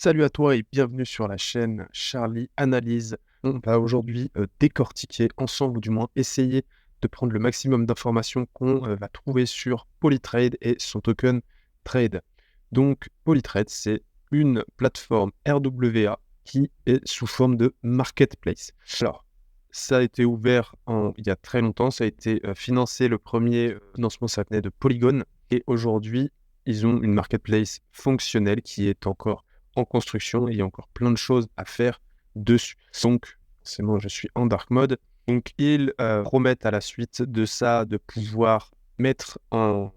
Salut à toi et bienvenue sur la chaîne Charlie Analyse. On va aujourd'hui décortiquer ensemble, ou du moins essayer de prendre le maximum d'informations qu'on va trouver sur Polytrade et son token Trade. Donc Polytrade, c'est une plateforme RWA qui est sous forme de marketplace. Alors, ça a été ouvert il y a très longtemps, ça a été financé, le premier financement, ça venait de Polygon. Et aujourd'hui, ils ont une marketplace fonctionnelle qui est encore en construction et il y a encore plein de choses à faire dessus. Donc, c'est moi, je suis en dark mode. Donc, ils promettent à la suite de ça de pouvoir mettre en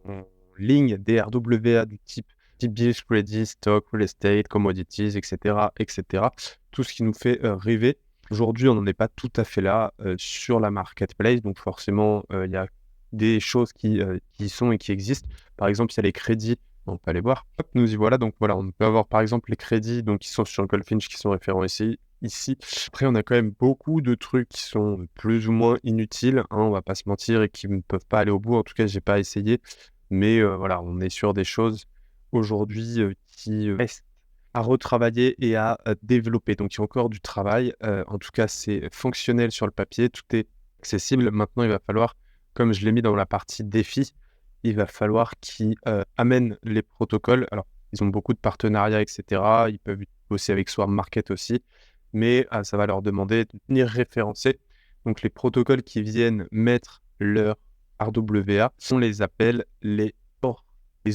ligne des RWA du type T-bills, credit, stock, real estate, commodities, etc., etc. Tout ce qui nous fait rêver. Aujourd'hui, on n'en est pas tout à fait là sur la marketplace. Donc, forcément, il y a des choses qui sont et qui existent. Par exemple, il y a les crédits. On peut aller voir. Hop, nous y voilà. Donc voilà, on peut avoir par exemple les crédits donc, qui sont sur Goldfinch, qui sont référents ici. Après, on a quand même beaucoup de trucs qui sont plus ou moins inutiles, hein, on va pas se mentir, et qui ne peuvent pas aller au bout. En tout cas, j'ai pas essayé. Mais voilà, on est sur des choses aujourd'hui qui restent à retravailler et à développer. Donc, il y a encore du travail. En tout cas, c'est fonctionnel sur le papier. Tout est accessible. Maintenant, il va falloir, comme je l'ai mis dans la partie défi, il va falloir qu'ils amènent les protocoles. Alors, ils ont beaucoup de partenariats, etc. Ils peuvent bosser avec Swarm Market aussi, mais ça va leur demander de venir référencer. Donc, les protocoles qui viennent mettre leur RWA, on les appelle les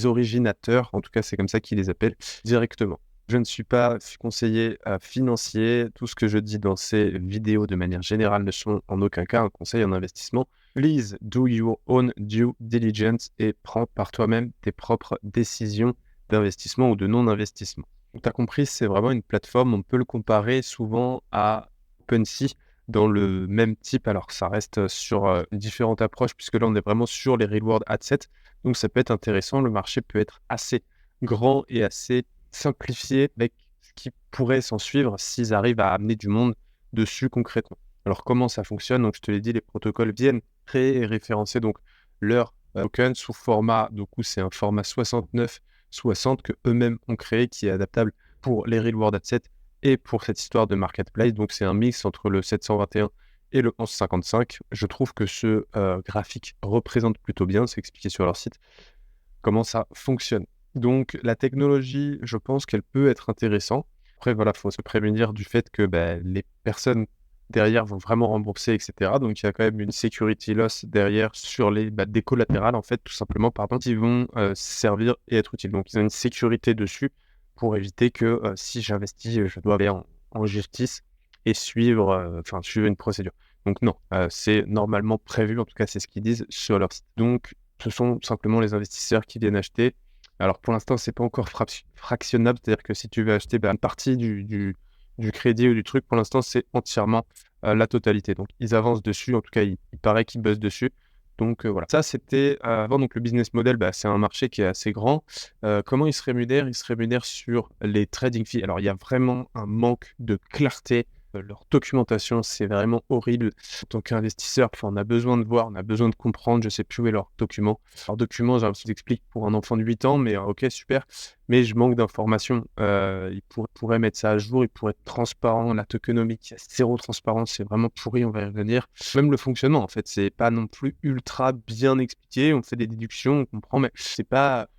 originateurs. En tout cas, c'est comme ça qu'ils les appellent directement. Je ne suis pas conseiller financier. Tout ce que je dis dans ces vidéos de manière générale ne sont en aucun cas un conseil en investissement. Please do your own due diligence et prends par toi-même tes propres décisions d'investissement ou de non-investissement. Donc, tu as compris, c'est vraiment une plateforme. On peut le comparer souvent à OpenSea dans le même type. Alors, ça reste sur différentes approches puisque là, on est vraiment sur les real-world assets. Donc, ça peut être intéressant. Le marché peut être assez grand et assez simplifié avec ce qui pourrait s'en suivre s'ils arrivent à amener du monde dessus concrètement. Alors, comment ça fonctionne? Donc, je te l'ai dit, les protocoles viennent créer et référencer donc leur token sous format, du coup, c'est un format 6960 que eux-mêmes ont créé, qui est adaptable pour les real world assets et pour cette histoire de marketplace. Donc, c'est un mix entre le 721 et le 1155. Je trouve que ce graphique représente plutôt bien, c'est expliqué sur leur site, comment ça fonctionne. Donc, la technologie, je pense qu'elle peut être intéressante. Après, voilà, il faut se prémunir du fait que les personnes derrière vont vraiment rembourser, etc. Donc, il y a quand même une security loss derrière sur des collatérales, en fait, tout simplement, pardon, qui vont servir et être utiles. Donc, ils ont une sécurité dessus pour éviter que si j'investis, je dois aller en justice et suivre une procédure. Donc, non, c'est normalement prévu, en tout cas, c'est ce qu'ils disent sur leur site. Donc, ce sont simplement les investisseurs qui viennent acheter. Alors, pour l'instant, c'est pas encore fractionnable, c'est-à-dire que si tu veux acheter une partie du crédit ou du truc, pour l'instant, c'est entièrement la totalité. Donc, ils avancent dessus, en tout cas, il paraît qu'ils buzzent dessus. Donc, voilà. Ça, c'était avant. Donc, le business model, c'est un marché qui est assez grand. Comment ils se rémunèrent? Ils se rémunèrent sur les trading fees. Alors, il y a vraiment un manque de clarté. Leur documentation, c'est vraiment horrible. En tant qu'investisseur, on a besoin de voir, on a besoin de comprendre. Je sais plus où est leur document. Leurs documents, j'ai l'impression qu'ils expliquent pour un enfant de 8 ans, mais ok, super. Mais je manque d'informations. Ils pourraient mettre ça à jour, ils pourraient être transparents. La tokenomics, il y a zéro transparence, c'est vraiment pourri, on va y revenir. Même le fonctionnement, en fait, c'est pas non plus ultra bien expliqué. On fait des déductions, on comprend, mais c'est pas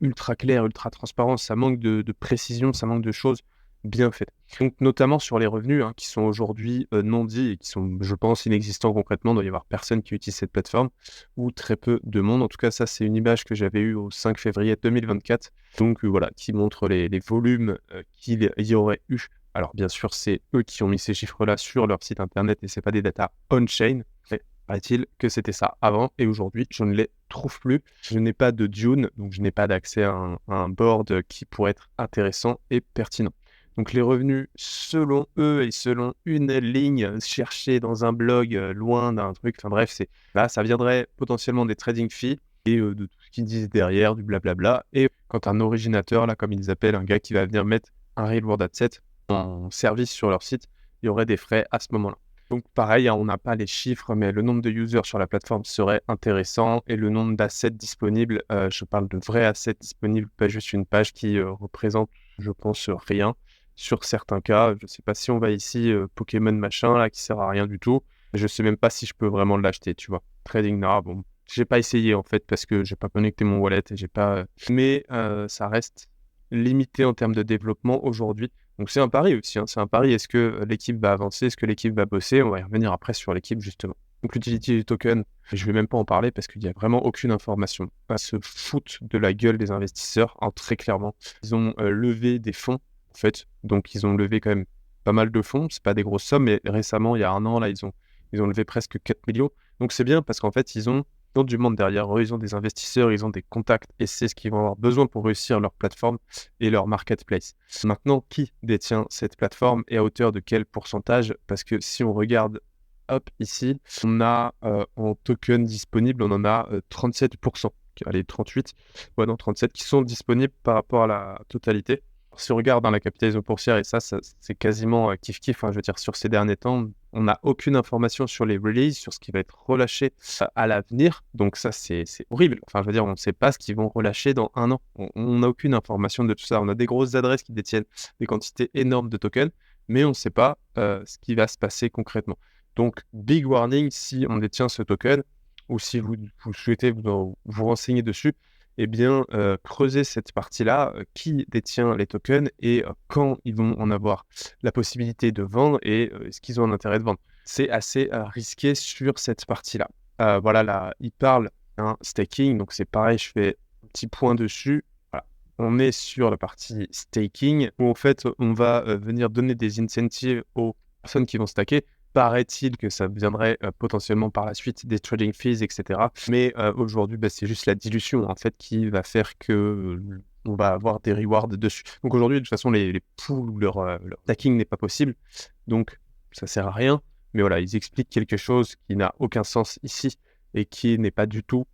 ultra clair, ultra transparent. Ça manque de précision, ça manque de choses bien faites. Donc, notamment sur les revenus qui sont aujourd'hui non dits et qui sont, je pense, inexistants concrètement. Il doit y avoir personne qui utilise cette plateforme ou très peu de monde. En tout cas, ça, c'est une image que j'avais eue au 5 février 2024. Donc, voilà, qui montre les volumes qu'il y aurait eu. Alors, bien sûr, c'est eux qui ont mis ces chiffres-là sur leur site internet et c'est pas des data on-chain. Mais paraît-il que c'était ça avant et aujourd'hui, je ne les trouve plus. Je n'ai pas de Dune, donc je n'ai pas d'accès à un board qui pourrait être intéressant et pertinent. Donc les revenus, selon eux et selon une ligne cherchée dans un blog loin d'un truc, enfin bref, là, ça viendrait potentiellement des trading fees et de tout ce qu'ils disent derrière, du blablabla. Et quand un originateur, là, comme ils appellent, un gars qui va venir mettre un real world asset en service sur leur site, il y aurait des frais à ce moment-là. Donc pareil, on n'a pas les chiffres, mais le nombre de users sur la plateforme serait intéressant et le nombre d'assets disponibles, je parle de vrais assets disponibles, pas juste une page qui représente, je pense, rien. sur certains cas. Je sais pas si on va ici, Pokémon machin là qui sert à rien du tout. Je sais même pas si je peux vraiment l'acheter, tu vois? Trading Nara, bon, j'ai pas essayé en fait parce que j'ai pas connecté mon wallet et j'ai pas, mais ça reste limité en termes de développement aujourd'hui. Donc c'est un pari aussi, hein, c'est un pari. Est-ce que, l'équipe va avancer? Est-ce que l'équipe va bosser? On va y revenir après sur l'équipe justement. Donc l'utility du token, je vais même pas en parler parce qu'il y a vraiment aucune information. Ils se foutent de la gueule des investisseurs, hein, très clairement. Ils ont, levé des fonds, en fait, donc ils ont levé quand même pas mal de fonds. C'est pas des grosses sommes, mais récemment, il y a 1 an, là, ils ont levé presque 4 millions. Donc c'est bien parce qu'en fait, ils ont du monde derrière eux, ils ont des investisseurs, ils ont des contacts et c'est ce qu'ils vont avoir besoin pour réussir leur plateforme et leur marketplace. Maintenant, qui détient cette plateforme et à hauteur de quel pourcentage? Parce que si on regarde, hop, ici, on a en token disponible, on en a 37%. Allez, 38, ouais, non, 37 qui sont disponibles par rapport à la totalité. Si on regarde dans la capitalisation boursière, et ça c'est quasiment kiff-kiff, hein, je veux dire, sur ces derniers temps, on n'a aucune information sur les releases, sur ce qui va être relâché à l'avenir. Donc ça, c'est horrible. Enfin, je veux dire, on ne sait pas ce qu'ils vont relâcher dans 1 an. On n'a aucune information de tout ça. On a des grosses adresses qui détiennent des quantités énormes de tokens, mais on ne sait pas ce qui va se passer concrètement. Donc, big warning, si on détient ce token, ou si vous souhaitez vous renseigner dessus, eh bien, creuser cette partie-là, qui détient les tokens et quand ils vont en avoir la possibilité de vendre et est-ce qu'ils ont un intérêt de vendre. C'est assez, risqué sur cette partie-là. Voilà, là, il parle, hein, staking, donc c'est pareil, je fais un petit point dessus. Voilà, on est sur la partie staking où en fait, on va, venir donner des incentives aux personnes qui vont stacker. Paraît-il que ça viendrait, potentiellement par la suite des trading fees et cetera. Mais, aujourd'hui, c'est juste la dilution, en fait, qui va faire que, on va avoir des rewards dessus. Donc aujourd'hui, de toute façon, les pools, leur stacking n'est pas possible, donc ça sert à rien. Mais voilà, ils expliquent quelque chose qui n'a aucun sens ici et qui n'est pas du tout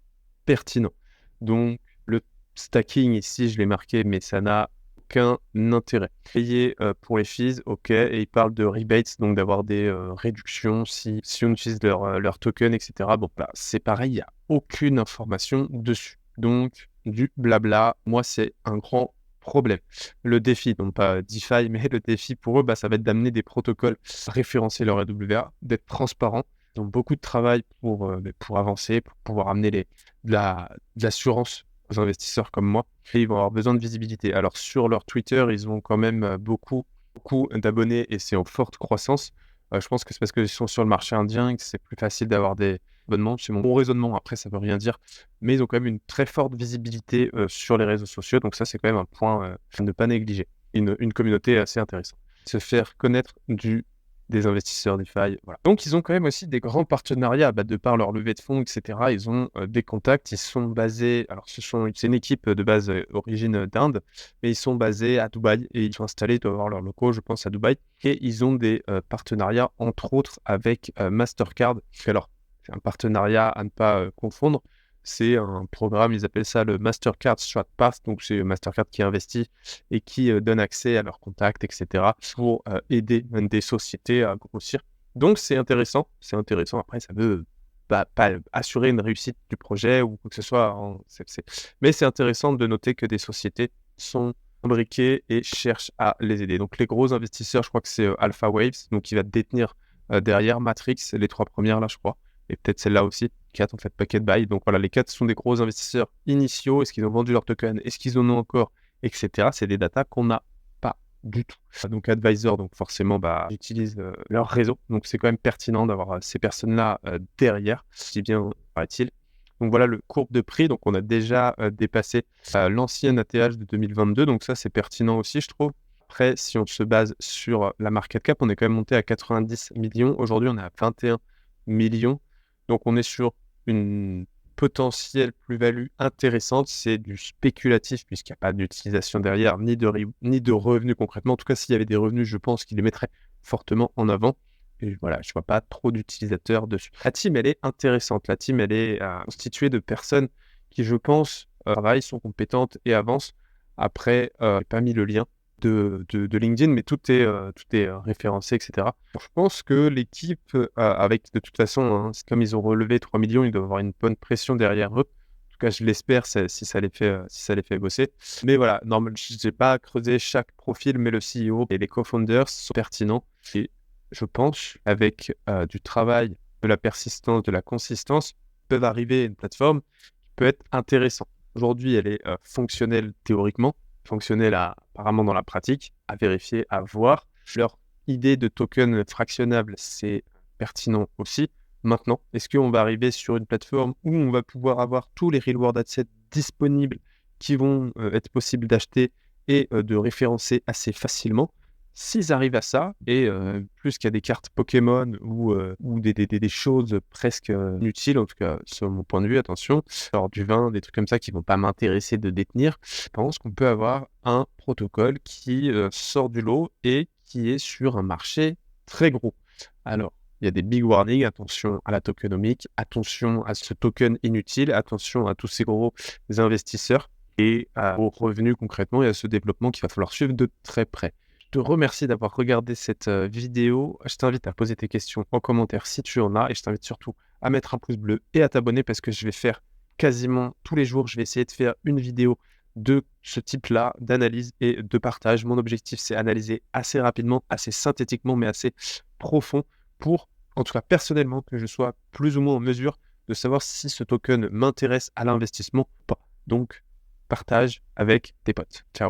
pertinent. Donc le stacking ici, je l'ai marqué, mais ça n'a aucun intérêt. Payer, pour les fees, OK, et ils parlent de rebates, donc d'avoir des, réductions si on utilise leur token et cetera. Bon, c'est pareil, il y a aucune information dessus. Donc du blabla, moi, c'est un grand problème. Le défi, donc pas DeFi, mais le défi pour eux, ça va être d'amener des protocoles, référencer leur AWA, d'être transparent. Ils ont beaucoup de travail pour avancer, pour pouvoir amener de l'assurance aux investisseurs comme moi et ils vont avoir besoin de visibilité. Alors sur leur Twitter, ils ont quand même, beaucoup d'abonnés et c'est en forte croissance. Je pense que c'est parce qu'ils sont sur le marché indien et que c'est plus facile d'avoir des abonnements. C'est mon bon raisonnement, après ça veut rien dire, mais ils ont quand même une très forte visibilité, sur les réseaux sociaux, donc ça, c'est quand même un point, à ne pas négliger. Une communauté assez intéressante. Se faire connaître des investisseurs DeFi, voilà. Donc ils ont quand même aussi des grands partenariats, de par leur levée de fonds et cetera. Ils ont, des contacts, ils sont basés alors c'est une équipe, de base, origine, d'Inde, mais ils sont basés à Dubaï et ils sont installés, ils doivent avoir leurs locaux, je pense, à Dubaï et ils ont des, partenariats, entre autres, avec, Mastercard. Alors, c'est un partenariat à ne pas, confondre. C'est un programme, ils appellent ça le Mastercard Strat Pass, donc c'est Mastercard qui investit et qui, donne accès à leurs contacts et cetera pour, aider des sociétés à grossir. Donc c'est intéressant, c'est intéressant. Après ça veut pas assurer une réussite du projet ou quoi que ce soit, hein, mais c'est intéressant de noter que des sociétés sont imbriquées et cherchent à les aider. Donc les gros investisseurs, je crois que c'est, Alpha Waves, donc qui va détenir, derrière Matrix, les 3 premières là, je crois et peut-être celle-là aussi, 4 en fait, Packet Buy. Donc voilà, les 4 sont des gros investisseurs initiaux. Est-ce qu'ils ont vendu leur token? Est-ce qu'ils en ont encore? Et cetera. C'est des datas qu'on n'a pas du tout. Donc Advisor, donc forcément, j'utilise, leur réseau. Donc c'est quand même pertinent d'avoir, ces personnes-là, derrière, si bien paraît-il. Donc voilà le courbe de prix. Donc on a déjà, dépassé, l'ancien ATH de 2022. Donc ça, c'est pertinent aussi, je trouve. Après, si on se base sur la market cap, on est quand même monté à 90 millions. Aujourd'hui, on est à 21 millions. Donc on est sur une potentielle plus-value intéressante. C'est du spéculatif puisqu'il n'y a pas d'utilisation derrière, ni de revenus concrètement. En tout cas, s'il y avait des revenus, je pense qu'ils les mettraient fortement en avant. Et voilà, je ne vois pas trop d'utilisateurs dessus. La team, elle est intéressante. La team, elle est constituée de personnes qui, je pense, travaillent, sont compétentes et avancent. Après, je n'ai pas mis le lien de LinkedIn, mais tout est, référencé, et cetera. Je pense que l'équipe, avec de toute façon, hein, c'est comme ils ont relevé 3 millions, ils doivent avoir une bonne pression derrière eux. En tout tout cas, je l'espère si ça les fait bosser. Mais voilà, je n'ai pas creusé chaque profil, mais le CEO et les co-founders sont pertinents. Et je pense, avec du travail, de la persistance, de la consistance, peuvent arriver à une plateforme qui peut être intéressante. Aujourd'hui, elle est fonctionnelle théoriquement, fonctionnelle apparemment dans la pratique, à vérifier, à voir. Leur idée de token fractionnable, c'est pertinent aussi. Maintenant, est-ce qu'on va arriver sur une plateforme où on va pouvoir avoir tous les reward assets disponibles qui vont être possibles d'acheter et de référencer assez facilement? S'ils arrivent à ça, et plus qu'il y a des cartes Pokémon ou des choses presque inutiles, en tout cas selon mon point de vue, attention, genre du vin, des trucs comme ça qui vont pas m'intéresser de détenir, je pense qu'on peut avoir un protocole qui sort du lot et qui est sur un marché très gros. Alors, il y a des big warnings, attention à la tokenomique, attention à ce token inutile, attention à tous ces gros investisseurs et aux revenus concrètement et à ce développement qu'il va falloir suivre de très près. Je te remercie d'avoir regardé cette vidéo. Je t'invite à poser tes questions en commentaire si tu en as et je t'invite surtout à mettre un pouce bleu et à t'abonner parce que je vais faire quasiment tous les jours, je vais essayer de faire une vidéo de ce type-là, d'analyse et de partage. Mon objectif, c'est analyser assez rapidement, assez synthétiquement, mais assez profond pour, en tout cas personnellement, que je sois plus ou moins en mesure de savoir si ce token m'intéresse à l'investissement ou pas. Donc, partage avec tes potes. Ciao.